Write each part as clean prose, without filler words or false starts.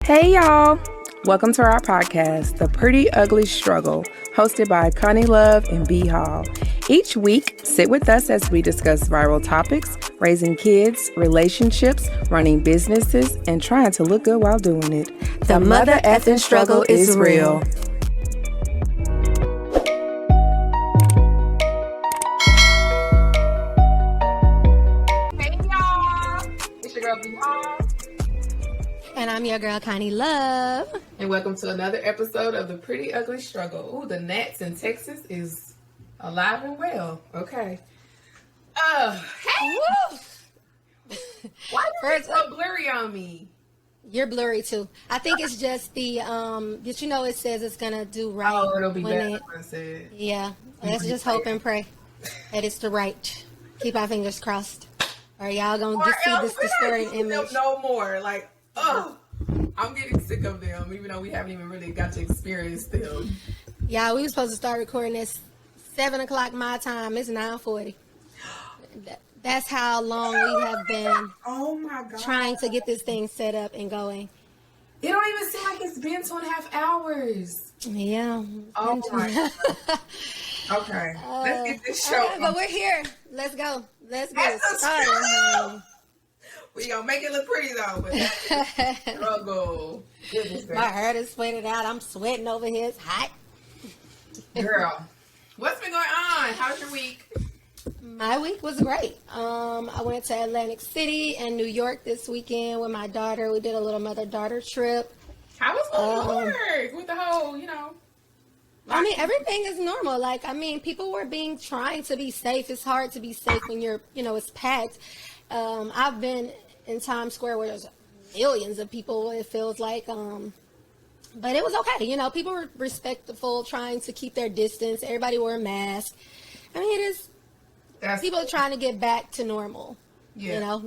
Hey y'all! Welcome to our podcast, The Pretty Ugly Struggle, hosted by Conni Luv and B. Each week, sit with us as we discuss viral topics, raising kids, relationships, running businesses, and trying to look good while doing it. The mother effing struggle is real. Hey y'all! It's your girl B. And I'm your girl, Conni Luv. And welcome to another episode of The Pretty Ugly Struggle. Ooh, the Nats in Texas is alive and well. Okay. Hey! Why is it so blurry on me? You're blurry too. I think it's just the, did you know it says it's going to do right? Oh, it'll be better, I said. Yeah. Let's just hope and pray that it's the right. Keep our fingers crossed. Or y'all going to see this distorted image. No more. Like, I'm getting sick of them, even though we haven't even really got to experience them. Yeah, we were supposed to start recording this 7 o'clock my time. It's 9:40. That's how long we have been trying to get this thing set up and going. It don't even seem like it's been 2.5 hours. Yeah. Oh my God. Okay. Let's get this show. Okay, but we're here. Let's go. Let's get it That's started. We gonna make it look pretty though, but that's a struggle. My heart is sweated out. I'm sweating over here. It's hot. Girl, what's been going on? How's your week? My week was great. I went to Atlantic City and New York this weekend with my daughter. We did a little mother-daughter trip. How was New York with the whole, I mean, everything is normal. People were trying to be safe. It's hard to be safe when you're, it's packed. I've been in Times Square where there's millions of people, it feels like. But it was okay. People were respectful, trying to keep their distance. Everybody wore a mask. I mean, people are trying to get back to normal. Yeah.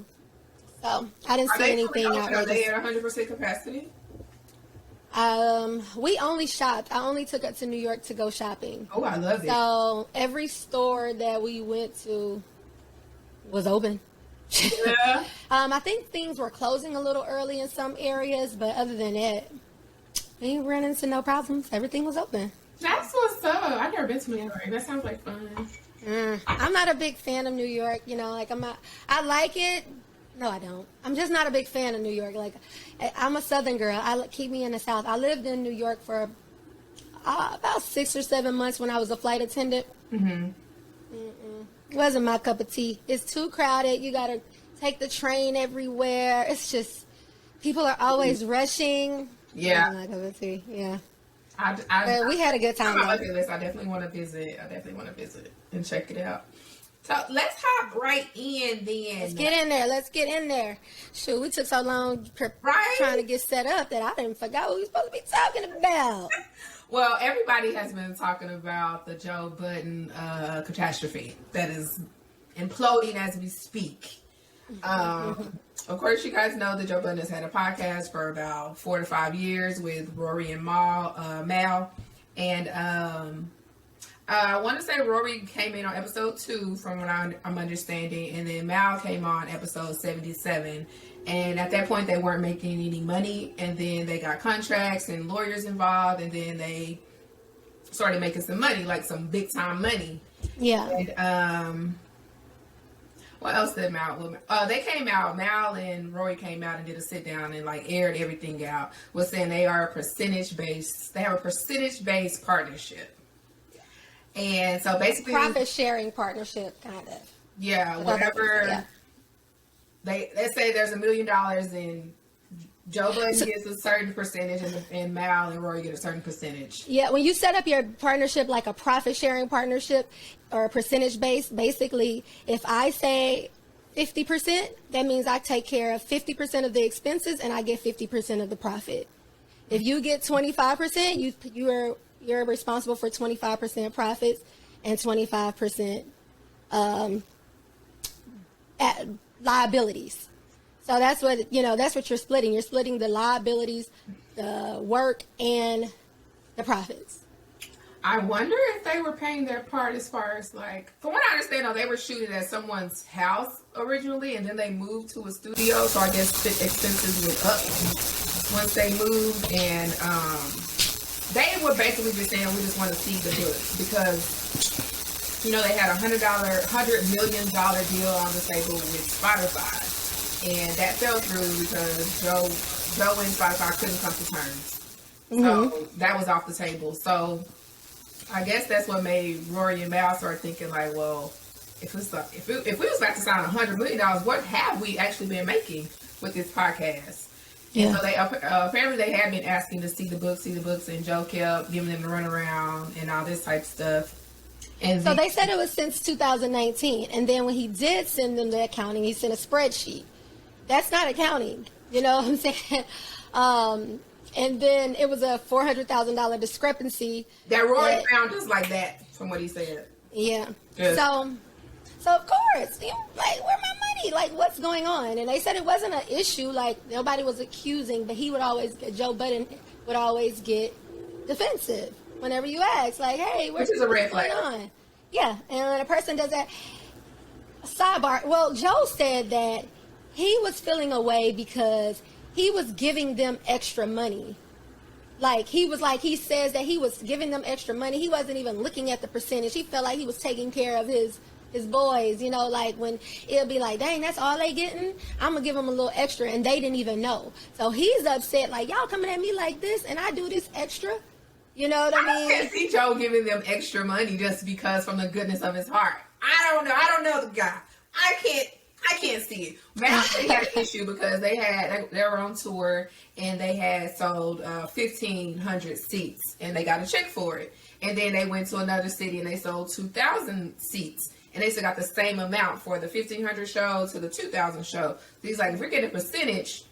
So I didn't see anything outrageous. Are they at 100% capacity? We only shopped. I only took it to New York to go shopping. Oh, I love it. So every store that we went to was open. Yeah. I think things were closing a little early in some areas, but other than that, we ain't run into no problems. Everything was open. That's what's up. I've never been to New York. That sounds like fun. I'm not a big fan of New York. I like it. No, I don't. I'm just not a big fan of New York. I'm a Southern girl. Keep me in the South. I lived in New York for about 6 or 7 months when I was a flight attendant. Mm-hmm. It wasn't my cup of tea. It's too crowded. You got to take the train everywhere. It's just, people are always rushing. Yeah. Not my cup of tea. Yeah. But we had a good time. On my bucket list. I definitely want to visit. And check it out. So let's hop right in then. Let's get in there. Shoot, we took so long trying to get set up that I didn't forget what we were supposed to be talking about. Well, everybody has been talking about the Joe Budden catastrophe that is imploding as we speak. Of course, you guys know that Joe Budden has had a podcast for about 4 to 5 years with Rory and Mal. And I want to say Rory came in on episode 2 from what I'm understanding. And then Mal came on episode 77. And at that point, they weren't making any money. And then they got contracts and lawyers involved. And then they started making some money, like some big time money. Yeah. And what else did Mal? They came out. Mal and Rory came out and did a sit down and aired everything out. Was saying they are a percentage based. They have a percentage based partnership. And so basically, profit sharing partnership, kind of. Yeah. Whatever. Yeah. They say there's $1 million and Joe Budden gets a certain percentage and Mal and Rory get a certain percentage. Yeah, when you set up your partnership like a profit sharing partnership or a percentage based, basically if I say 50%, that means I take care of 50% of the expenses and I get 50% of the profit. If you get 25%, you're responsible for 25% profits and 25% liabilities. So that's what you're splitting. You're splitting the liabilities, the work, and the profits. I wonder if they were paying their part as far as from what I understand, they were shooting at someone's house originally, and then they moved to a studio. So I guess the expenses went up. once they moved, and they were basically just saying we just want to see the books because they had $100 million deal on the table with Spotify, and that fell through because Joe and Spotify couldn't come to terms. So that was off the table. So I guess that's what made Rory and Mal start thinking like, well, if we was about to sign $100 million, what have we actually been making with this podcast? Yeah. And so they apparently they had been asking to see the books, and Joe kept giving them the runaround and all this type of stuff. And so they said it was since 2019, and then when he did send them the accounting, he sent a spreadsheet. That's not accounting, you know what I'm saying? And then it was a $400,000 discrepancy. That Rory found just like that, from what he said. Yeah. Good. So of course, like, where my money? Like, what's going on? And they said it wasn't an issue. Like, nobody was accusing, but Joe Budden would always get defensive whenever you ask. Like, hey, what's going on? Yeah. And when a person does that, sidebar. Well, Joe said that he was feeling away because he was giving them extra money. He says that he was giving them extra money. He wasn't even looking at the percentage. He felt like he was taking care of his boys, like when it'll be like, dang, that's all they getting, I'm gonna give them a little extra, and they didn't even know. So he's upset, like, y'all coming at me like this and I do this extra. You know what I mean? I can't see Joe giving them extra money just because from the goodness of his heart. I don't know the guy. I can't see it. Mal, they had an issue because they were on tour and they had sold 1,500 seats and they got a check for it. And then they went to another city and they sold 2,000 seats. And they still got the same amount for the 1,500 show to the 2,000 show. So he's like, if we're getting a percentage,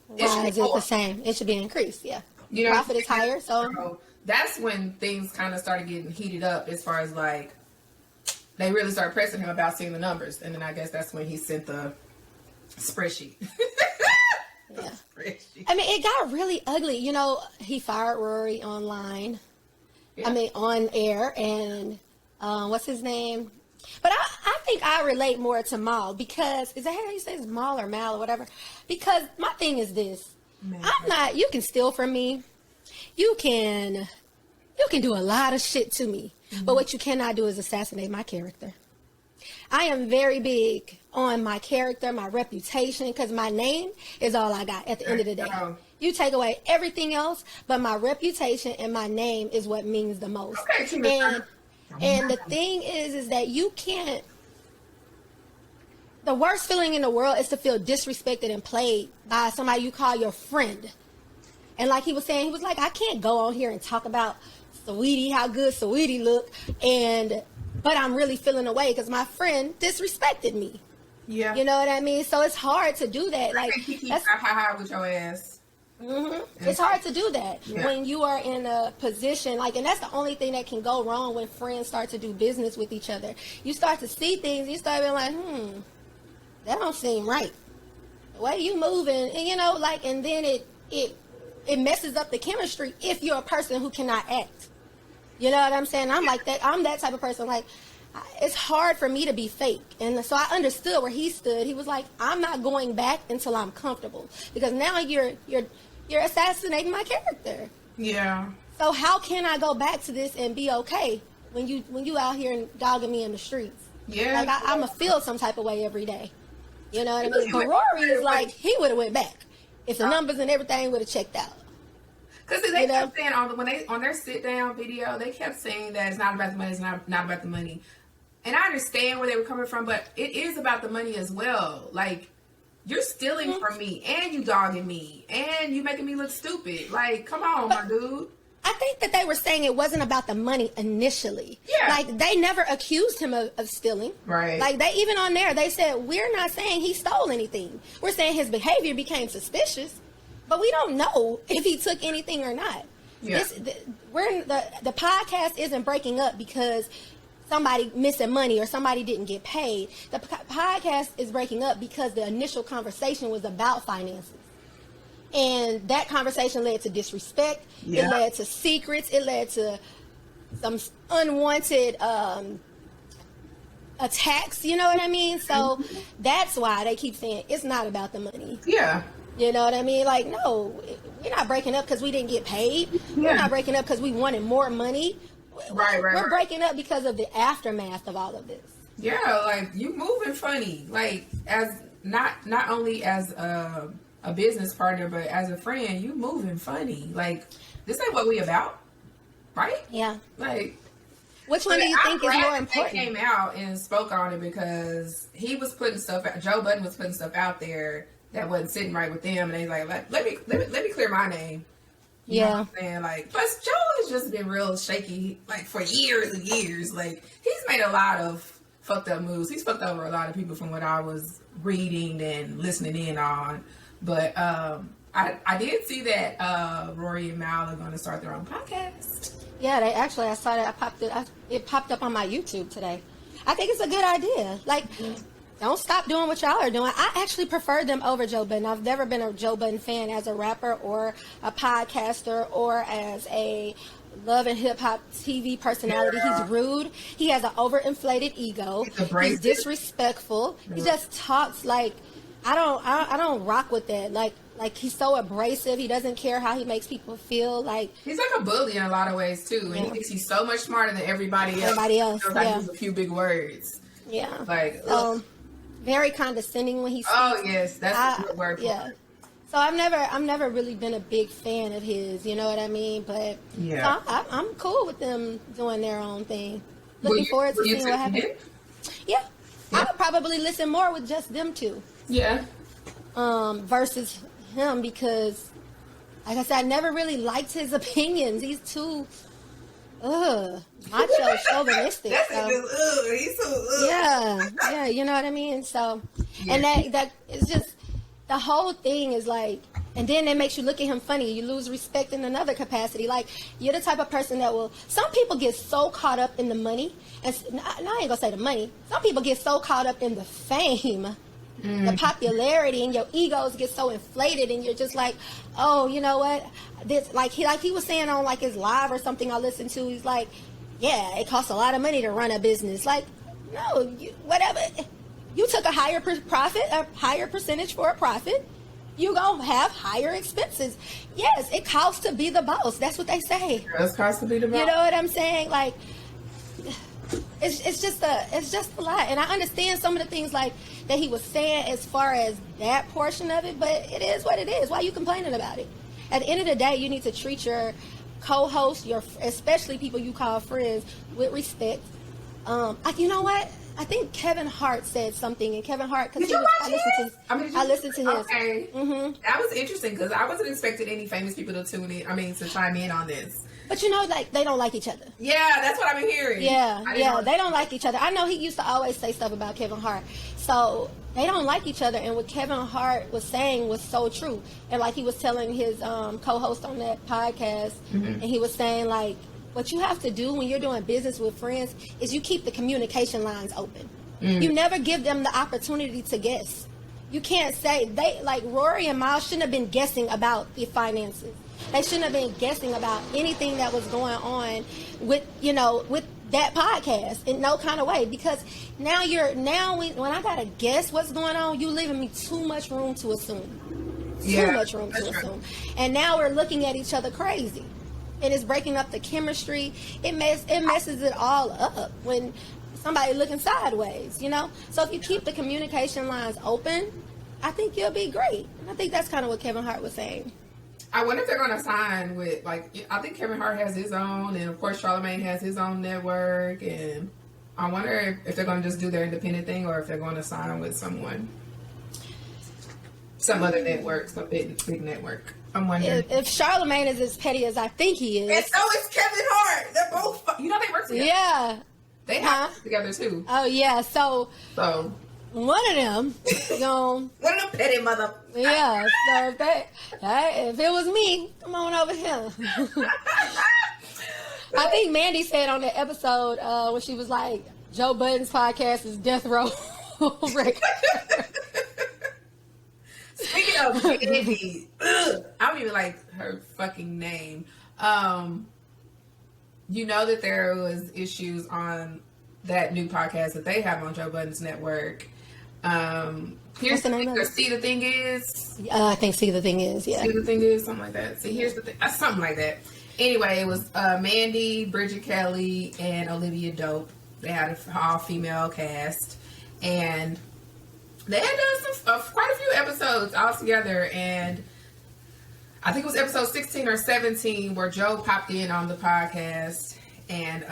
why is it the same? It should be increased, yeah. Profit is higher, so that's when things kind of started getting heated up as far as like they really started pressing him about seeing the numbers. And then I guess that's when he sent the spreadsheet. Yeah. I mean, it got really ugly. He fired Rory online. Yeah. I mean, on air. And what's his name? But I think I relate more to Mal because, is that how he says Mal or Mal or whatever? Because my thing is this. You can steal from me. You can do a lot of shit to me. Mm-hmm. But what you cannot do is assassinate my character. I am very big on my character, my reputation, because my name is all I got at the end of the day. You take away everything else, but my reputation and my name is what means the most. Okay, and the thing is that you can't. The worst feeling in the world is to feel disrespected and played by somebody you call your friend. And like he was saying, he was like, I can't go on here and talk about Saweetie, how good Saweetie looked, but I'm really feeling away because my friend disrespected me. Yeah. You know what I mean? So it's hard to do that. Like, that's high with your ass. Mm-hmm. It's hard to do that when you are in a position and that's the only thing that can go wrong when friends start to do business with each other. You start to see things, you start being like, that don't seem right. The way you moving, and and then it messes up the chemistry if you're a person who cannot act. You know what I'm saying? I'm like that. I'm that type of person. Like, it's hard for me to be fake. And so I understood where he stood. He was like, I'm not going back until I'm comfortable. Because now you're assassinating my character. Yeah. So how can I go back to this and be okay when you out here and dogging me in the streets? Yeah. Like, I'm going to feel some type of way every day. You know what I mean? But Rory is like, he would have went back if the numbers and everything would have checked out. Because they kept saying on their sit down video, they kept saying that it's not about the money, it's not about the money. And I understand where they were coming from, but it is about the money as well. Like, you're stealing from me, and you dogging me, and you making me look stupid. Like, come on, my dude. I think that they were saying it wasn't about the money initially. Yeah. Like, they never accused him of stealing. Right. Like, they even on there, they said, we're not saying he stole anything. We're saying his behavior became suspicious, but we don't know if he took anything or not. Yeah. The podcast isn't breaking up because somebody missing money or somebody didn't get paid. The podcast is breaking up because the initial conversation was about finances. And that conversation led to disrespect. Yeah. It led to secrets. It led to some unwanted attacks. You know what I mean? So that's why they keep saying it's not about the money. Yeah. You know what I mean? Like, no, we're not breaking up because we didn't get paid. We're not breaking up because we wanted more money. We're breaking up because of the aftermath of all of this. Yeah, like, you moving funny. Like, as not only as a business partner, but as a friend, you moving funny. Like, this ain't what we about, right? Yeah. Like, which one do you think is more important? They came out and spoke on it because he was putting stuff out. Joe Budden was putting stuff out there that wasn't sitting right with them, and they like, let me clear my name. You know what I'm saying? Like, plus Joe has just been real shaky, like, for years and years. Like, he's made a lot of fucked up moves. He's fucked over a lot of people from what I was reading and listening in on. But I did see that Rory and Mal are going to start their own podcast. Yeah, they actually, I saw that. It popped up on my YouTube today. I think it's a good idea. Like, don't stop doing what y'all are doing. I actually prefer them over Joe Budden. I've never been a Joe Budden fan as a rapper or a podcaster or as a love and hip hop TV personality. Yeah. He's rude. He has an overinflated ego. He's disrespectful. He just talks like, I don't rock with that. Like, he's so abrasive. He doesn't care how he makes people feel. Like, he's like a bully in a lot of ways too, and he thinks he's so much smarter than everybody else. He uses a few big words. Yeah. Like, very condescending when he speaks. Oh yes, that's a good word. Yeah. So I've never really been a big fan of his. You know what I mean? But yeah, so I'm cool with them doing their own thing. Looking forward to seeing what happens. Yeah. I would probably listen more with just them two. Yeah. Versus him, because, like I said, I never really liked his opinions. He's too macho, chauvinistic. He's so Yeah, you know what I mean. So, and that is just, the whole thing is like, and then it makes you look at him funny. You lose respect in another capacity. Like, you're the type of person that will. Some people get so caught up in the money, and I ain't gonna say the money. Some people get so caught up in the fame. The popularity, and your egos get so inflated, and you're just like, oh, you know what? This, like he was saying on like his live or something I listened to. He's like, yeah, it costs a lot of money to run a business. Like, no, whatever. You took a higher profit, a higher percentage for a profit. You gonna have higher expenses. Yes, it costs to be the boss. That's what they say. It does cost to be the boss. You know what I'm saying? Like, it's just a lot. And I understand some of the things like that he was saying as far as that portion of it, but it is what it is. Why are you complaining about it? At the end of the day, you need to treat your co-host, especially people you call friends, with respect. You know what? I think Kevin Hart said something, and Kevin Hart, because I listened to his. Okay, that was interesting because I wasn't expecting any famous people to to chime in on this. But you know, like, they don't like each other. Yeah, that's what I've been hearing. Yeah, they don't like each other. I know he used to always say stuff about Kevin Hart. So they don't like each other. And what Kevin Hart was saying was so true. And like he was telling his co-host on that podcast, and he was saying, like, what you have to do when you're doing business with friends is you keep the communication lines open. You never give them the opportunity to guess. You can't say, like Rory and Mal shouldn't have been guessing about the finances. They shouldn't have been guessing about anything that was going on with that podcast in no kind of way, because when I gotta guess what's going on, you leaving me too much room to assume. Too much room to assume. And now we're looking at each other crazy. And it's breaking up the chemistry. It messes it all up when somebody looking sideways, you know? So if you keep the communication lines open, I think you'll be great. And I think that's kind of what Kevin Hart was saying. I wonder if they're going to sign with, like, I think Kevin Hart has his own, and of course Charlamagne has his own network, and I wonder if they're going to just do their independent thing or if they're going to sign with some other network, some big network. I'm wondering. If Charlamagne is as petty as I think he is. And so is Kevin Hart. They're both, they work together. Yeah. They have to work together too. Oh, yeah. So one of them, one of them petty mother. Yeah. So if it was me, come on over here. I think Mandy said on the episode when she was like, Joe Budden's podcast is death row record. Speaking of Mandy, I don't even like her fucking name. You know that there was issues on that new podcast that they have on Joe Budden's network Here's the thing, or See the Thing Is. I think See the Thing Is, yeah. See the Thing Is, something like that. See, here's the thing, something like that. Anyway, it was Mandy, Bridget Kelly, and Olivia Dope. They had an all-female cast, and they had done quite a few episodes all together, and I think it was episode 16 or 17 where Joe popped in on the podcast, and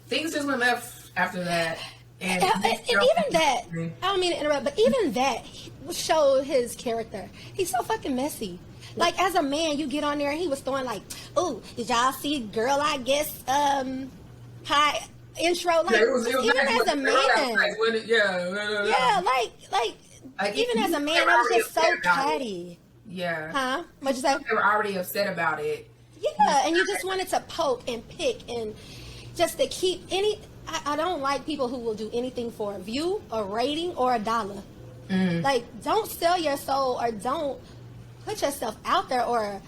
things just went left after that. And even that, I don't mean to interrupt, but even that showed his character. He's so fucking messy. Like, as a man, you get on there and he was throwing like, "Oh, did y'all see Girl, I Guess, high intro?" Like, even as a man. Yeah, like even as a man, I was just so catty. Yeah. Huh? What'd you say? They were already upset about it. Yeah, and you just wanted to poke and pick and just to keep any... I don't like people who will do anything for a view, a rating, or a dollar. Like, don't sell your soul or don't put yourself out there or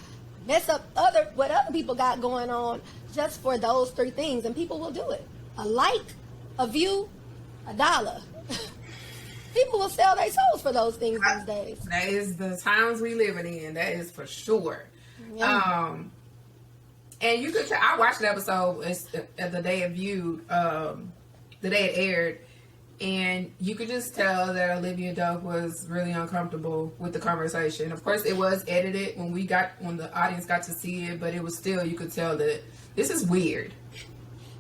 mess up what other people got going on just for those three things, and people will do it. A like, a view, a dollar. People will sell their souls for those things these days. That is the times we living in. That is for sure. Yeah. And you could I watched the episode the day it viewed, the day it aired, and you could just tell that Olivia Dope was really uncomfortable with the conversation. Of course, it was edited when the audience got to see it, but it was still, you could tell that this is weird.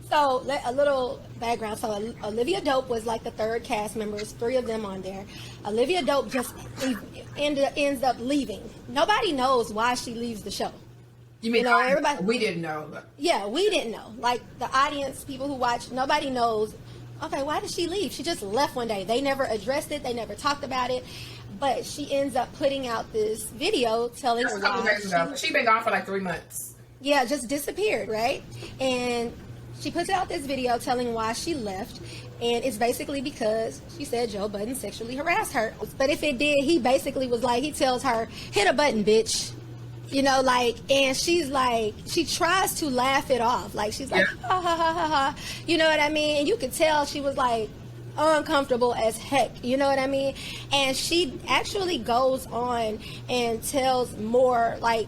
So, a little background. So, Olivia Dope was like the third cast member. There's three of them on there. Olivia Dope just ends up leaving. Nobody knows why she leaves the show. You mean, everybody? We didn't know. Yeah, we didn't know. Like, the audience, people who watch, nobody knows. Okay, why did she leave? She just left one day. They never addressed it. They never talked about it. But she ends up putting out this video telling her why. She'd been gone for like 3 months. Yeah, just disappeared, right? And she puts out this video telling why she left. And it's basically because she said Joe Budden sexually harassed her. But if it did, he basically was like, he tells her, hit a button, bitch. You know, like, and she's like, she tries to laugh it off. Like, she's like, ha, ha, ha, ha, ha. You know what I mean? And you could tell she was, like, uncomfortable as heck. You know what I mean? And she actually goes on and tells more, like,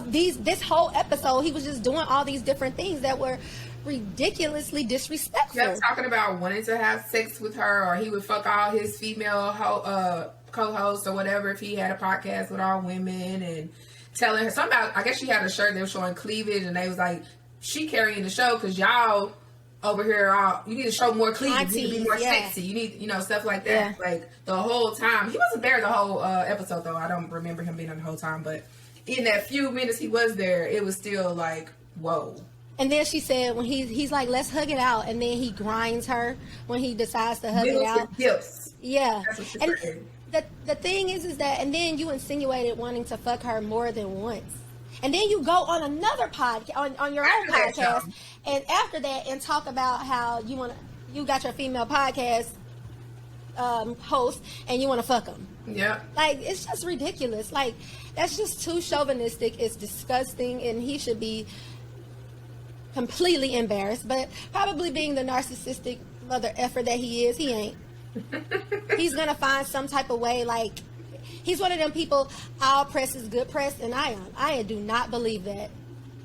this whole episode, he was just doing all these different things that were ridiculously disrespectful. Yeah, talking about wanting to have sex with her, or he would fuck all his female co-hosts or whatever if he had a podcast with all women, and telling her something about, I guess she had a shirt that was showing cleavage, and they was like, she carrying the show because y'all over here, you need to show more cleavage, you need to be more sexy, you need, stuff like that. Like, the whole time, he wasn't there the whole episode though. I don't remember him being on the whole time, but in that few minutes he was there, it was still like, whoa. And then she said when he's like, let's hug it out, and then he grinds her when he decides to hug it out. Hips. Yeah. That's what she said. The thing is that, and then you insinuated wanting to fuck her more than once. And then you go on another podcast, on your own podcast, and after that, and talk about how you got your female podcast host, and you want to fuck them. Yeah. Like, it's just ridiculous. Like, that's just too chauvinistic. It's disgusting, and he should be completely embarrassed. But probably being the narcissistic mother effer that he is, he ain't. He's gonna find some type of way. Like, he's one of them people, all press is good press, and I do not believe that,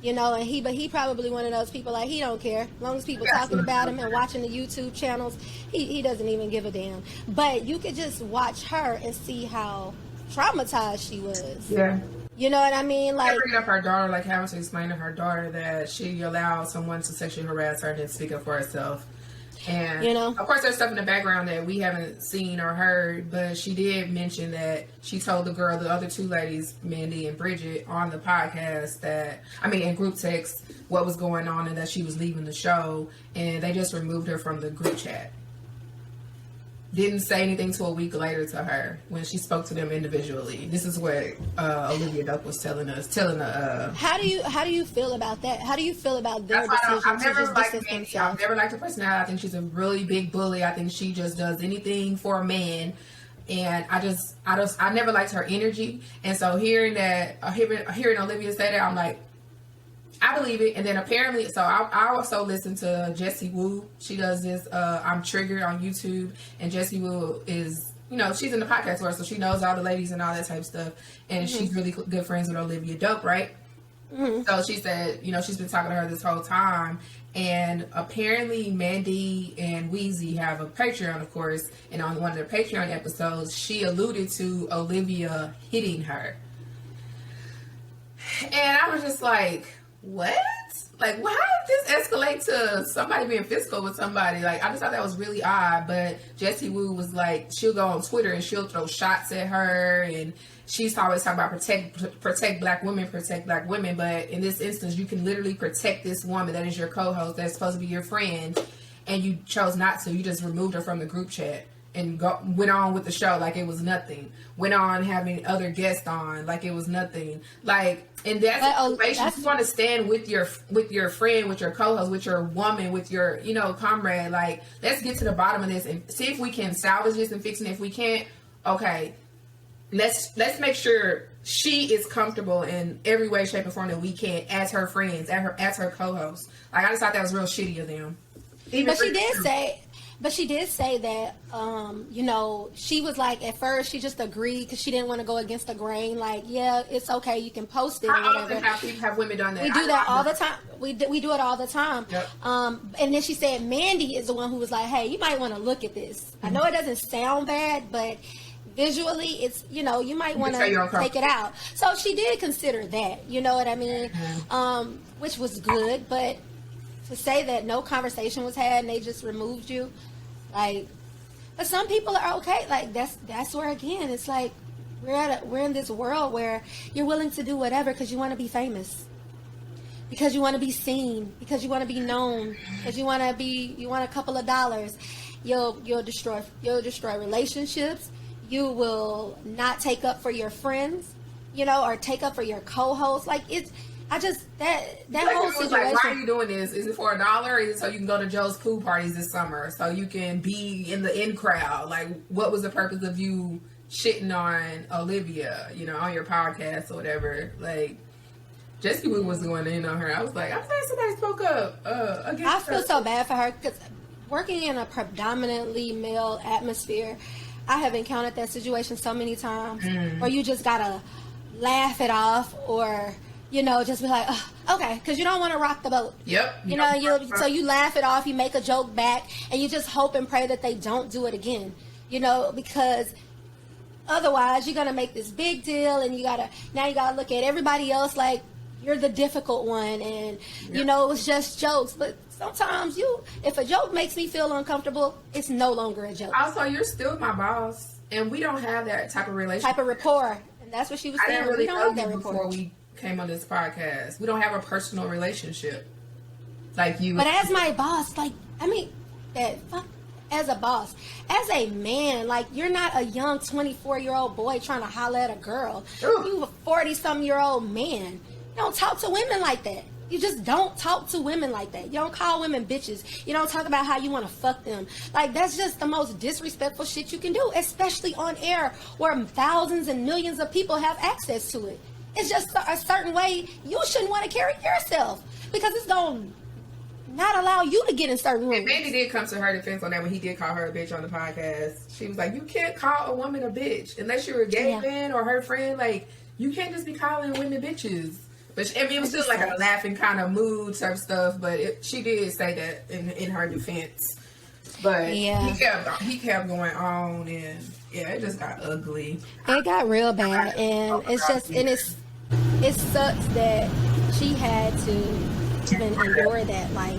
and he probably one of those people, like, he don't care as long as people talking about him and watching the YouTube channels. He doesn't even give a damn. But you could just watch her and see how traumatized she was. Yeah. You know what I mean? Like, bringing up her daughter, like having to explain to her daughter that she allowed someone to sexually harass her and didn't speak up for herself. And, of course, there's stuff in the background that we haven't seen or heard, but she did mention that she told the other two ladies, Mandy and Bridget, on the podcast in group text, what was going on and that she was leaving the show, and they just removed her from the group chat. Didn't say anything till a week later to her when she spoke to them individually. This is what Olivia Dope was telling us. How do you feel about that? How do you feel about their decision I've never to liked distance Mandy. themselves? I've never liked her personality. I think she's a really big bully. I think she just does anything for a man. And I never liked her energy. And so hearing Olivia say that, I'm like, I believe it. And then apparently, so I also listen to Jessie Woo. She does this, I'm Triggered on YouTube. And Jessie Woo is, you know, she's in the podcast world, so she knows all the ladies and all that type of stuff. And she's really good friends with Olivia Dope, right? So she said, you know, she's been talking to her this whole time. And apparently Mandy and Weezy have a Patreon, of course. And on one of their Patreon episodes, she alluded to Olivia hitting her. And I was just like, what? Like, why did this escalate to somebody being physical with somebody? Like, I just thought that was really odd. But Jessie Woo was like, she'll go on Twitter and she'll throw shots at her. And she's always talking about protect black women. But in this instance, you can literally protect this woman that is your co-host, that's supposed to be your friend. And you chose not to. You just removed her from the group chat. And went on with the show like it was nothing. Went on having other guests on like it was nothing. Like in that situation, you want to stand with your friend, with your co-host, with your woman, with your, you know, comrade. Like, let's get to the bottom of this and see if we can salvage this and fix it. If we can't, okay, let's make sure she is comfortable in every way, shape, and form that we can as her friends, as her co-host. Like, I just thought that was real shitty of them. But she did say that, you know, she was like, at first, she just agreed because she didn't want to go against the grain. Like, yeah, it's okay. You can post it. How often have women done that? We do that all the time. We do it all the time. Yep. And then she said Mandy is the one who was like, hey, you might want to look at this. I know it doesn't sound bad, but visually, it's, you know, you might want to take it out. So she did consider that. You know what I mean? Which was good. But to say that no conversation was had and they just removed you, like, but some people are okay. Like, that's where, again, it's like we're in this world where you're willing to do whatever because you want to be famous, because you want to be seen, because you want to be known, because you want a couple of dollars. You'll destroy relationships. You will not take up for your friends, you know, or take up for your co-host. Like, it's. I just that whole situation. Like, why are you doing this? Is it for $1? Or is it so you can go to Joe's pool parties this summer? So you can be in the in crowd? Like, what was the purpose of you shitting on Olivia? You know, on your podcast or whatever? Like, Jessie Woo was going in on her. I was like, I'm glad somebody spoke up against her. I feel so bad for her because working in a predominantly male atmosphere, I have encountered that situation so many times where you just gotta laugh it off or, you know, just be like, oh, okay, because you don't want to rock the boat. Yep. You know, so you laugh it off, you make a joke back, and you just hope and pray that they don't do it again. You know, because otherwise you're gonna make this big deal, and you gotta look at everybody else like you're the difficult one, and you know, it was just jokes. But sometimes if a joke makes me feel uncomfortable, it's no longer a joke. Also, you're still my boss, and we don't have that type of relationship. Type of rapport, and that's what she was saying. I didn't really we don't know have that you rapport. before we came on this podcast. We don't have a personal relationship like you. But as my boss, like, I mean, as a boss, as a man, like, you're not a young 24-year-old boy trying to holler at a girl. Ooh. You a 40-some-year-old man. You don't talk to women like that. You just don't talk to women like that. You don't call women bitches. You don't talk about how you want to fuck them. Like, that's just the most disrespectful shit you can do, especially on air where thousands and millions of people have access to it. It's just a certain way you shouldn't want to carry yourself because it's going to not allow you to get in certain rooms. And Mandy did come to her defense on that when he did call her a bitch on the podcast. She was like, you can't call a woman a bitch unless you're a gay man or her friend. Like, you can't just be calling women bitches. But I mean, it was just like a laughing kind of mood type stuff. But she did say that in her defense. But he kept going on, and it just got ugly. It got real bad, and it's just, and it sucks that she had to even endure that. Like,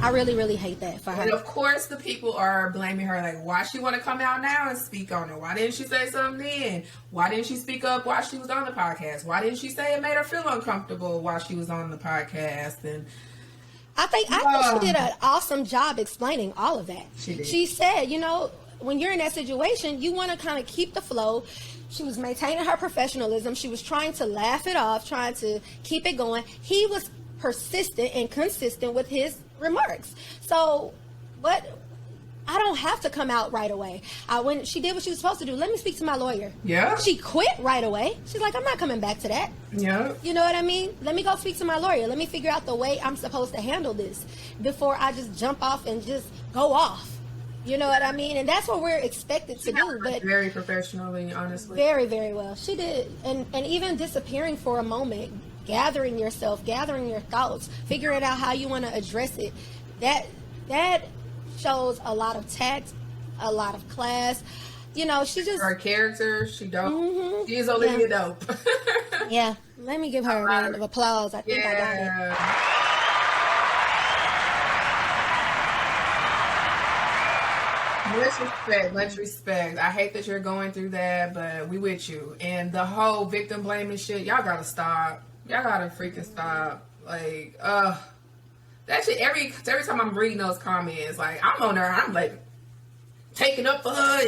I really, really hate that for her. And of course, the people are blaming her. Like, why she want to come out now and speak on it? Why didn't she say something then? Why didn't she speak up while she was on the podcast? Why didn't she say it made her feel uncomfortable while she was on the podcast? And I think she did an awesome job explaining all of that. She did. She said, you know, when you're in that situation, you want to kind of keep the flow. She was maintaining her professionalism. She was trying to laugh it off, trying to keep it going. He was persistent and consistent with his remarks. So what I don't have to come out right away. When she did what she was supposed to do, let me speak to my lawyer. Yeah. She quit right away. She's like, I'm not coming back to that. Yeah. You know what I mean? Let me go speak to my lawyer. Let me figure out the way I'm supposed to handle this before I just jump off and just go off. You know what I mean? And that's what we're expected to do. But very professionally, honestly. Very, very well. She did. And even disappearing for a moment, gathering yourself, gathering your thoughts, figuring out how you want to address it. That shows a lot of tact, a lot of class. You know, she just... Her character, she dope. Mm-hmm. She is Olivia Dope. Yeah. Let me give her a round of applause. I think I got it. Much respect. I hate that you're going through that, but we with you. And the whole victim blaming shit, y'all gotta stop. Y'all gotta freaking stop. Like, that shit, every time I'm reading those comments, like, I'm on there, I'm like, taking up for her.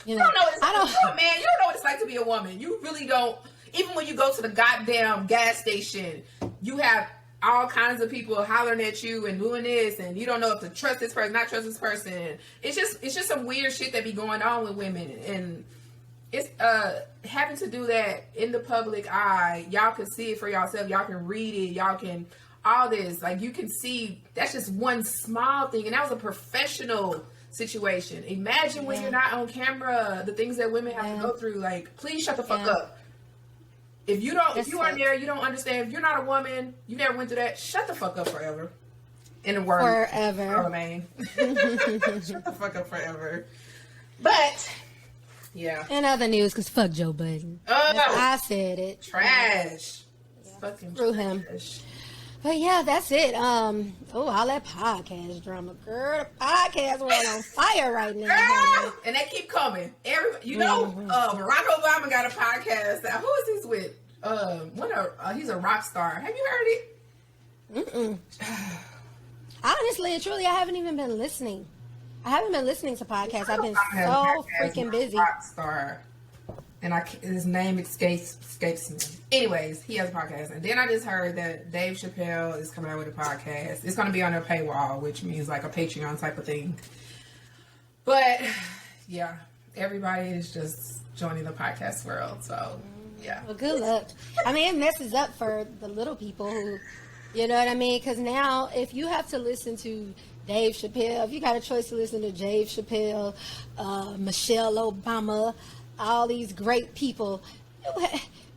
You don't know what it's like to be a man. You don't know what it's like to be a woman. You really don't. Even when you go to the goddamn gas station, you have all kinds of people hollering at you and doing this, and you don't know if to trust this person, not trust this person. It's just some weird shit that be going on with women, and it's having to do that in the public eye. Y'all can see it for yourself. Y'all can read it. Y'all can all this. Like, you can see that's just one small thing, and that was a professional situation. Imagine when you're not on camera, the things that women have to go through. Like, please shut the fuck up. If you aren't there, you don't understand. If you're not a woman, you never went through that. Shut the fuck up forever. In the word, forever. Shut the fuck up forever. But yeah. In other news, because fuck Joe Budden. I said it. Trash. Fucking through him. But yeah, that's it. All that podcast drama, girl. The podcast world on fire right now. Girl, and they keep coming. Barack Obama got a podcast. Who is this with? He's a rock star. Have you heard it? Honestly and truly, I haven't even been listening. I haven't been listening to podcasts. I've been so freaking busy. Rock star. And his name escapes me. Anyways, he has a podcast. And then I just heard that Dave Chappelle is coming out with a podcast. It's going to be on a paywall, which means like a Patreon type of thing. But, yeah, everybody is just joining the podcast world. So, yeah. Well, good luck. I mean, it messes up for the little people who, you know what I mean? Because now, if you have to listen to Dave Chappelle, if you got a choice to listen to Dave Chappelle, Michelle Obama, all these great people,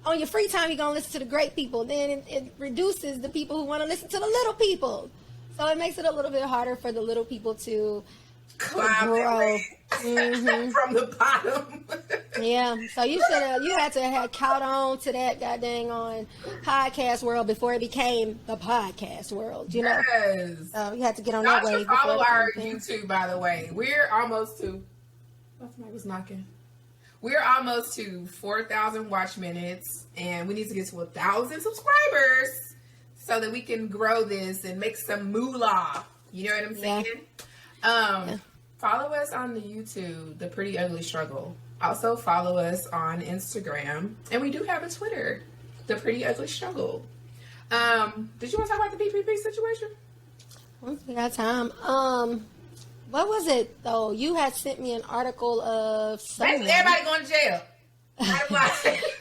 on your free time you're going to listen to the great people. Then it reduces the people who want to listen to the little people. So it makes it a little bit harder for the little people to grow. From the bottom. Yeah, so you had to have caught on to that goddamn on podcast world before it became the podcast world, you know? Yes. So you had to get on that wave. Follow our YouTube, by the way. We're almost to... Somebody was knocking. We're almost to 4,000 watch minutes, and we need to get to 1,000 subscribers so that we can grow this and make some moolah. You know what I'm saying? Yeah. Follow us on the YouTube, The Pretty Ugly Struggle. Also follow us on Instagram, and we do have a Twitter, The Pretty Ugly Struggle. Did you want to talk about the PPP situation? We got time. What was it though? You had sent me an article of basically everybody going to jail.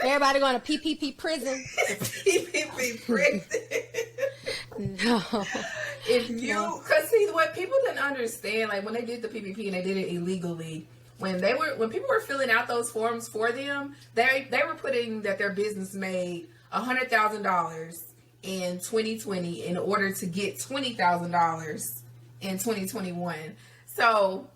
Everybody going to PPP prison. PPP prison. No. Because see, what people didn't understand, like when they did the PPP and they did it illegally, when people were filling out those forms for them, they were putting that their business made $100,000 in 2020 in order to get $20,000 in 2021. So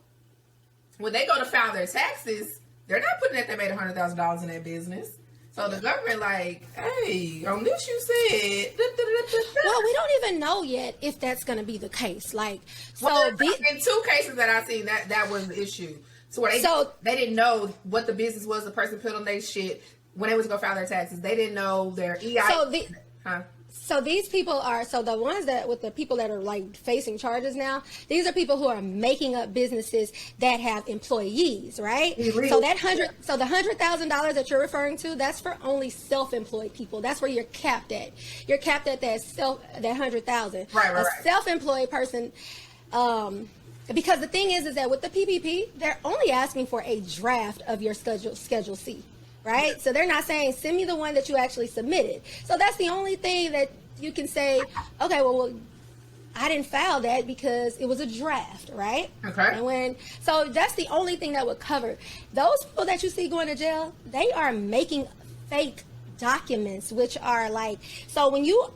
when they go to file their taxes, they're not putting that they made $100,000 in their business. So the government like, hey, on this you said. Well, we don't even know yet if that's going to be the case. Like, in 2 cases that I've seen, that was the issue. So where they didn't know what the business was. The person put on their shit when they was going to file their taxes. They didn't know their EI. So these people are, the ones with the people that are like facing charges now, these are people who are making up businesses that have employees, right? So the $100,000 that you're referring to, that's for only self-employed people. That's where you're capped at. You're capped at that $100,000. Right. A self-employed person, Because the thing is that with the PPP, they're only asking for a draft of your Schedule C, right? So they're not saying, send me the one that you actually submitted. So that's the only thing that you can say, okay, well, I didn't file that because it was a draft, right? Okay. So that's the only thing that would cover. Those people that you see going to jail, they are making fake documents, which are like, so when you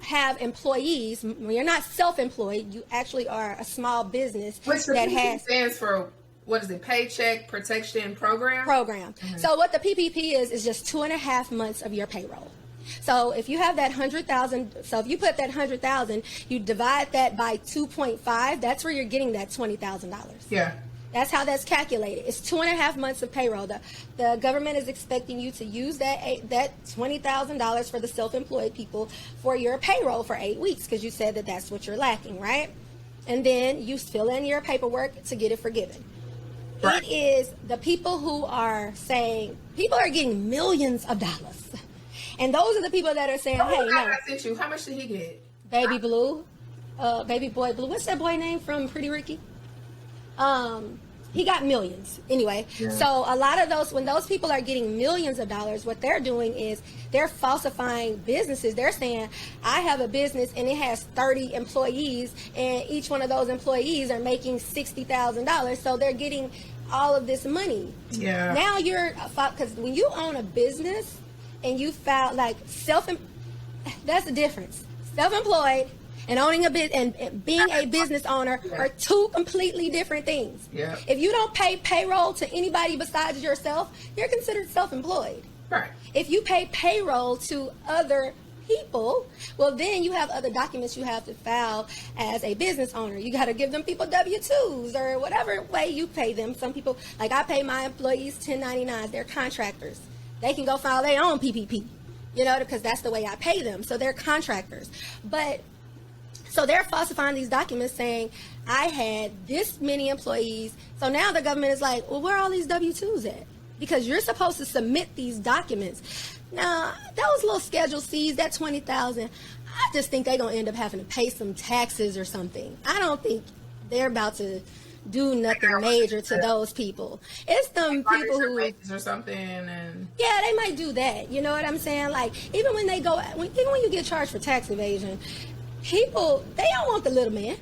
have employees, when you're not self-employed, you actually are a small business that stands for, what is it, Paycheck Protection Program? Mm-hmm. So what the PPP is just 2.5 months of your payroll. So if you have that 100,000, so if you put that 100,000, you divide that by 2.5, that's where you're getting that $20,000. Yeah. That's how that's calculated. It's 2.5 months of payroll. The government is expecting you to use that $20,000 for the self-employed people for your payroll for 8 weeks, because you said that that's what you're lacking, right? And then you fill in your paperwork to get it forgiven. Right. It is the people who are saying, people are getting millions of dollars. And those are the people that are saying, hey, no. I sent you. How much did he get? Baby Blue. Baby Boy Blue. What's that boy name from Pretty Ricky? He got millions anyway. Yeah. So a lot of those, when those people are getting millions of dollars, what they're doing is they're falsifying businesses. They're saying, I have a business and it has 30 employees and each one of those employees are making $60,000. So they're getting all of this money. Yeah. Now because when you own a business and you file like that's the difference. Self-employed and owning a business and being a business owner are two completely different things. Yeah. If you don't pay payroll to anybody besides yourself, you're considered self-employed. Right. If you pay payroll to other people, well, then you have other documents you have to file as a business owner. You got to give them people W-2s or whatever way you pay them. Some people, like I pay my employees 1099s. They're contractors. They can go file their own PPP, because that's the way I pay them. So they're contractors. So they're falsifying these documents saying, I had this many employees. So now the government is like, well, where are all these W-2s at? Because you're supposed to submit these documents. Now, those little Schedule C's, that $20,000, I just think they're going to end up having to pay some taxes or something. I don't think they're about to do nothing major to those people. It's them people who or something, and yeah, they might do that. You know what I'm saying? Like even when you get charged for tax evasion, people, they don't want the little man.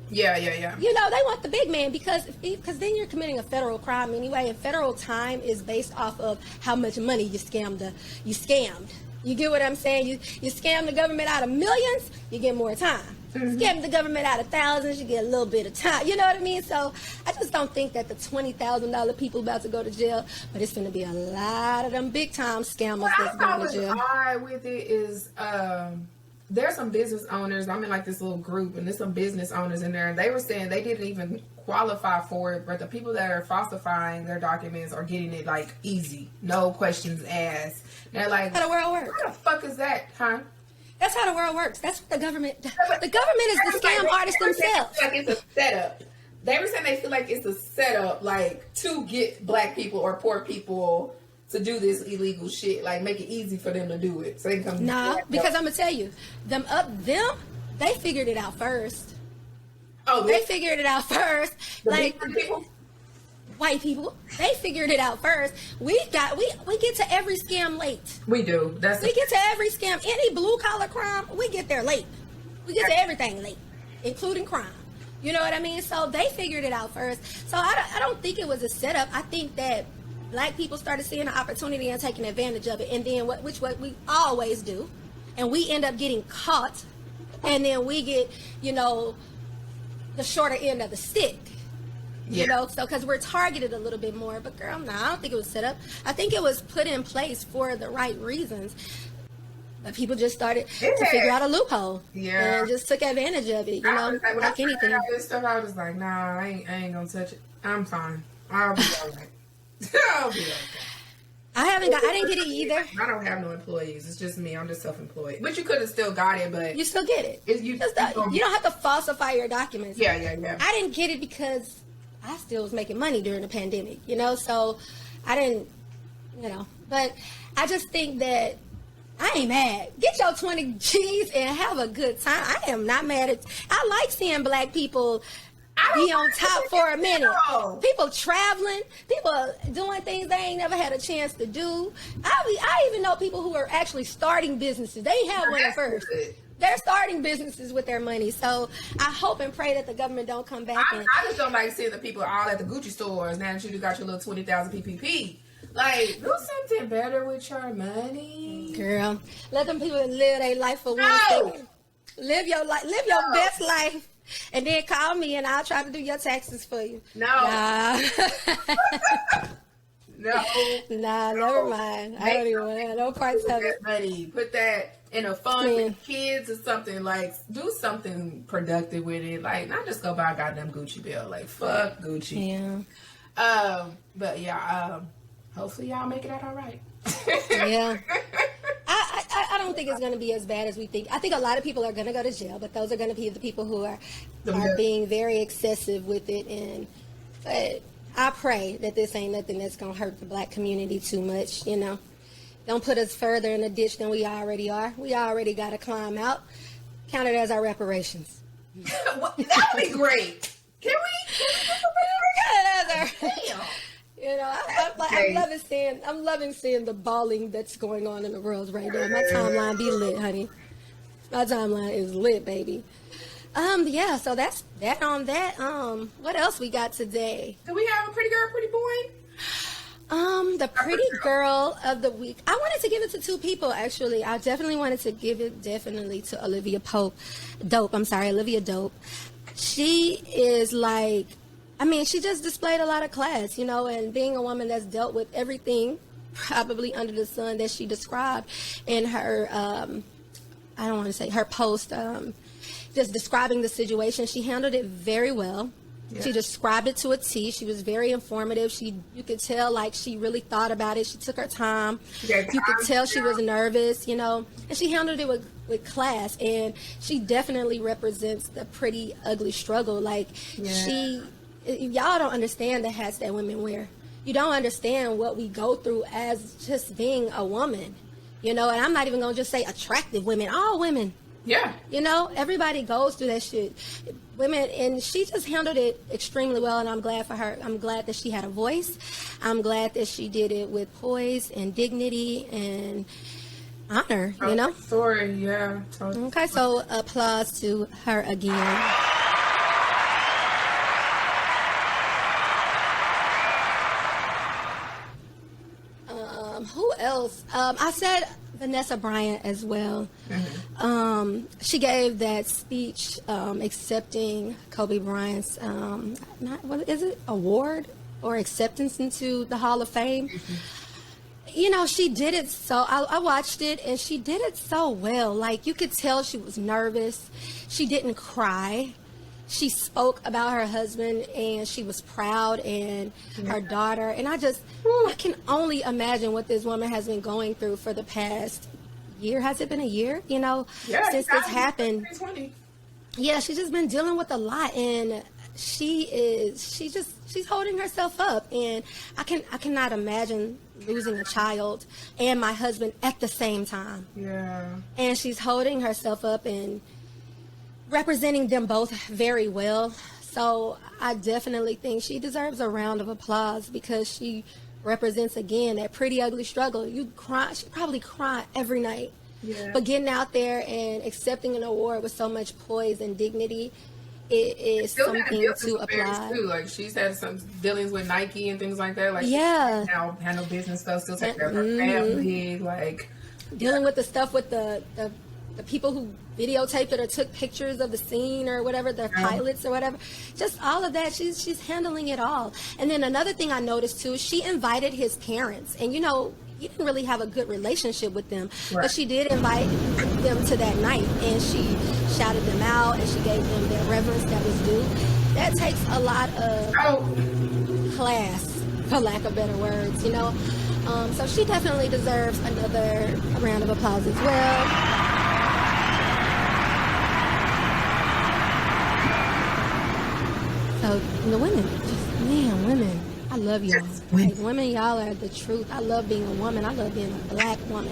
Yeah. They want the big man because then you're committing a federal crime anyway, and federal time is based off of how much money you scammed. You get what I'm saying? You scam the government out of millions, you get more time. Mm-hmm. Scam the government out of thousands, you get a little bit of time. You know what I mean? So I just don't think that the $20,000 people about to go to jail, but it's going to be a lot of them big time scammers that's going to jail. What I with it is there's some business owners. I'm in like this little group, and there's some business owners in there, and they were saying they didn't even qualify for it, but the people that are falsifying their documents are getting it like easy, no questions asked. They're like, how the world works? How the fuck is that, huh? That's how the world works. That's what the government. The government is the scam artists themselves. Like it's a setup. They were saying they feel like it's a setup, like to get black people or poor people to do this illegal shit, like make it easy for them to do it. So they come. Nah, because I'm gonna tell you, they figured it out first. Oh, they figured it out first. Like people? White people, they figured it out first. We get to every scam late. We do. We get to every scam, any blue collar crime. We get there late. We get to everything late, including crime. You know what I mean? So they figured it out first. So I don't think it was a setup. I think that black people started seeing an opportunity and taking advantage of it, and then what we always do, and we end up getting caught, and then we get the shorter end of the stick. Yeah. So because we're targeted a little bit more. But girl, no, I don't think it was set up. I think it was put in place for the right reasons. But people just started to figure out a loophole. Yeah. And just took advantage of it, like anything. All this stuff, I was like, nah, I ain't gonna touch it. I'm fine. I'll be all right. I'll be okay. I didn't get it either. I don't have no employees. It's just me. I'm just self-employed. But you could have still got it, but... You still get it. You don't have to falsify your documents. Yeah. I didn't get it because I still was making money during the pandemic, so I didn't, but I just think that I ain't mad. Get your 20 G's and have a good time. I am not mad I like seeing black people be on top for a minute. No. People traveling, people doing things they ain't never had a chance to do. I even know people who are actually starting businesses. They ain't have one at first. Good. They're starting businesses with their money. So I hope and pray that the government don't come back. I just don't like seeing the people all at the Gucci stores now that you got your little 20,000 PPP. Like, do something better with your money. Girl, let them people live their life for one second. Live your life, live your best life. And then call me and I'll try to do your taxes for you. No. Nah. No. Nah, never mind. I don't even want no parts of it. Money. Put that in a fund for kids or something. Like, do something productive with it. Like, not just go buy a goddamn Gucci bill. Like, fuck Gucci. Yeah. But yeah, hopefully y'all make it out all right. Yeah. I don't think it's going to be as bad as we think. I think a lot of people are going to go to jail, but those are going to be the people who are being very excessive with it. But I pray that this ain't nothing that's going to hurt the black community too much, you know. Don't put us further in the ditch than we already are. We already got to climb out. Count it as our reparations. Well, that'd be great. Can we? Count it as our... Damn. You know, I'm loving seeing the balling that's going on in the world right now. My timeline be lit, honey. My timeline is lit, baby. Yeah, so that's that on that. What else we got today? Do we have a pretty girl, pretty boy? The pretty girl of the week. I wanted to give it to two people, actually. I definitely wanted to give it to Olivia Dope. Olivia Dope. She is like, she just displayed a lot of class, you know, and being a woman that's dealt with everything probably under the sun that she described in her, I don't want to say her post, just describing the situation. She handled it very well. Yeah. She described it to a T. She was very informative. You could tell, like, she really thought about it. She took her time. You could tell she was nervous, you know, and she handled it with class. And she definitely represents the pretty ugly struggle. Like, y'all don't understand the hats that women wear. You don't understand what we go through as just being a woman, you know, and I'm not even going to just say attractive women, all women. Yeah. You know, everybody goes through that shit. Women, and she just handled it extremely well, and I'm glad for her. I'm glad that she had a voice. I'm glad that she did it with poise and dignity and honor, you know? Story, yeah. Totally. Okay, so applause to her again. Who else? I said Vanessa Bryant as well. Mm-hmm. She gave that speech accepting Kobe Bryant's award or acceptance into the Hall of Fame. Mm-hmm. You know, she did it so, I watched it, and she did it so well. Like, you could tell she was nervous. She didn't cry. She spoke about her husband, and she was proud, and her daughter. And I can only imagine what this woman has been going through for the past year. Has it been a year? You know, since this happened. 2020. Yeah, she's just been dealing with a lot, and she's holding herself up. And I cannot imagine losing a child and my husband at the same time. Yeah. And she's holding herself up and representing them both very well. So I definitely think she deserves a round of applause because she represents, again, that pretty ugly struggle. She probably cry every night. Yeah. But getting out there and accepting an award with so much poise and dignity, it is something to applaud. Too. Like, she's had some dealings with Nike and things like that. Like, now handle business stuff, still take care of her family. Like, dealing with the stuff with the people who videotaped it or took pictures of the scene or whatever, the pilots or whatever, just all of that. She's handling it all. And then another thing I noticed too, she invited his parents, and you know, he didn't really have a good relationship with them, but she did invite them to that night, and she shouted them out, and she gave them their reverence that was due. That takes a lot of class, for lack of better words, you know. So she definitely deserves another round of applause as well. So the women, women, I love y'all. Like, women, y'all are the truth. I love being a woman. I love being a black woman.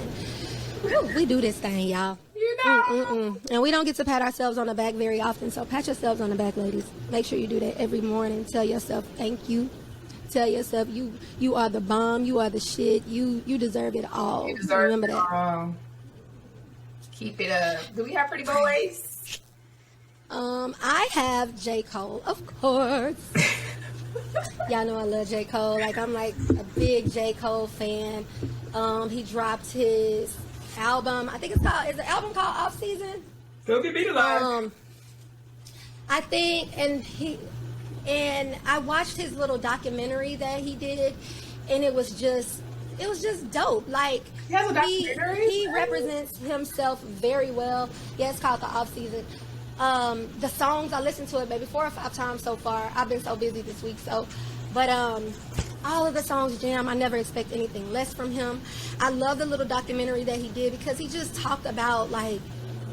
We do this thing, y'all. You And we don't get to pat ourselves on the back very often, so pat yourselves on the back, ladies. Make sure you do that every morning. Tell yourself thank you. Tell yourself you are the bomb. You are the shit. You deserve it all. You deserve Remember that. all. Keep it up. Do we have pretty boys? I have J. Cole, of course. Y'all know I love J. Cole. Like, I'm like a big J. Cole fan. He dropped his album. I think is the album called Off Season? Go get me alive. I think, and I watched his little documentary that he did, and it was just dope. Like, He has a documentary? he represents himself very well. Yeah, it's called The Off Season. The songs, I listened to it maybe 4 or 5 times so far. I've been so busy this week, but all of the songs jam. I never expect anything less from him. I love the little documentary that he did because he just talked about like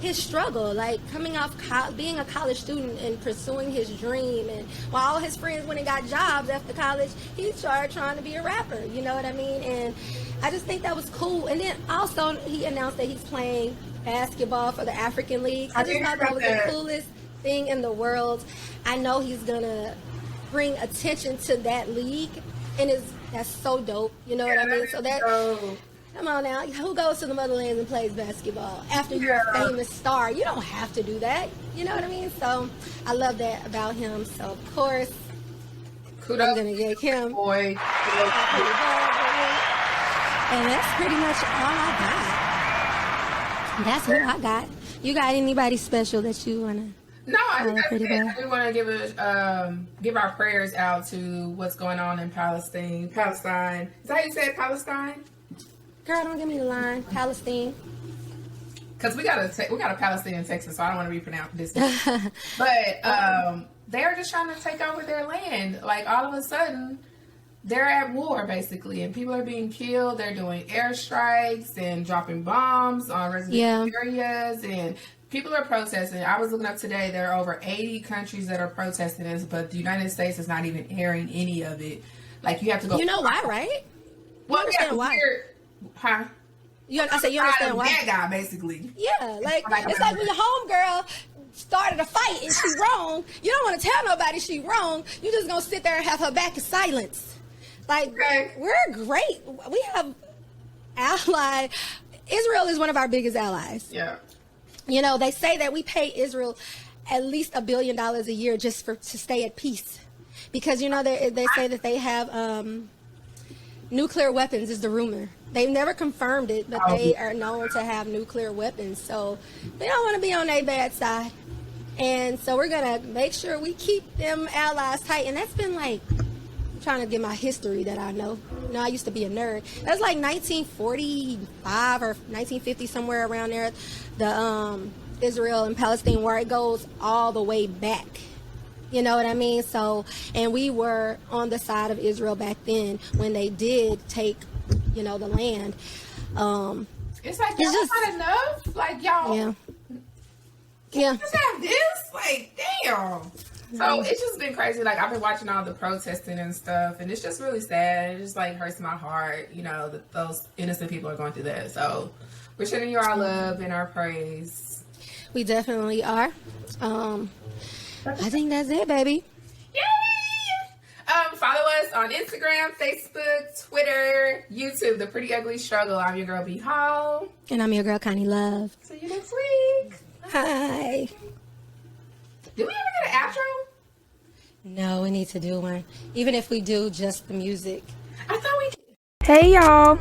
his struggle, like coming off being a college student and pursuing his dream, and while all his friends went and got jobs after college, he started trying to be a rapper, you know what I mean? And I just think that was cool. And then also he announced that he's playing basketball for the African League. I just thought that was the coolest thing in the world. I know he's gonna bring attention to that league, and that's so dope, you know what I mean? So that come on now, who goes to the motherlands and plays basketball after you're a famous star? You don't have to do that, you know what I mean? So I love that about him. So of course, Kudos. I'm gonna get him. Boy. And that's pretty much all I got. That's who I got. You got anybody special that you wanna? No, I think that's it. We want to give our prayers out to what's going on in Palestine. Is that how you say it, Palestine? Girl, don't give me the line. Palestine. Because we got a Palestine in Texas, so I don't want to repronounce this. But they're just trying to take over their land. Like, all of a sudden, they're at war, basically, and people are being killed. They're doing airstrikes and dropping bombs on residential areas, and people are protesting. I was looking up today, there are over 80 countries that are protesting this, but the United States is not even airing any of it. Like, you have to go. You know why, right? Well, you understand why? Huh? I said you understand why? Bad guy, basically. Yeah, like it's like when your homegirl started a fight and she wrong. You don't want to tell nobody she wrong. You just gonna sit there and have her back in silence. Like, we're great. We have allies. Israel is one of our biggest allies. Yeah. You know, they say that we pay Israel at least $1 billion a year just to stay at peace, because you know they say that they have nuclear weapons is the rumor. They've never confirmed it, but they are known to have nuclear weapons. So we don't want to be on their bad side. And so we're going to make sure we keep them allies tight. And that's been like, I'm trying to get my history that I know. You know, I used to be a nerd. That's like 1945 or 1950, somewhere around there. The Israel and Palestine war, it goes all the way back. You know what I mean? So, and we were on the side of Israel back then when they did take, you know, the land. It's like, y'all not enough? Like, y'all. Yeah. Can you just have this? Like, damn. So it's just been crazy. Like, I've been watching all the protesting and stuff, and it's just really sad. It just like hurts my heart, you know, that those innocent people are going through that. So we're sending you our love and our praise. We definitely are. I think that's it, baby. Yay! Follow us on Instagram, Facebook, Twitter, YouTube, The Pretty Ugly Struggle. I'm your girl, B Hall. And I'm your girl, Conni Luv. See you next week. Hi. Did we ever get an outro? No, we need to do one. Even if we do just the music. I thought we. Hey, y'all.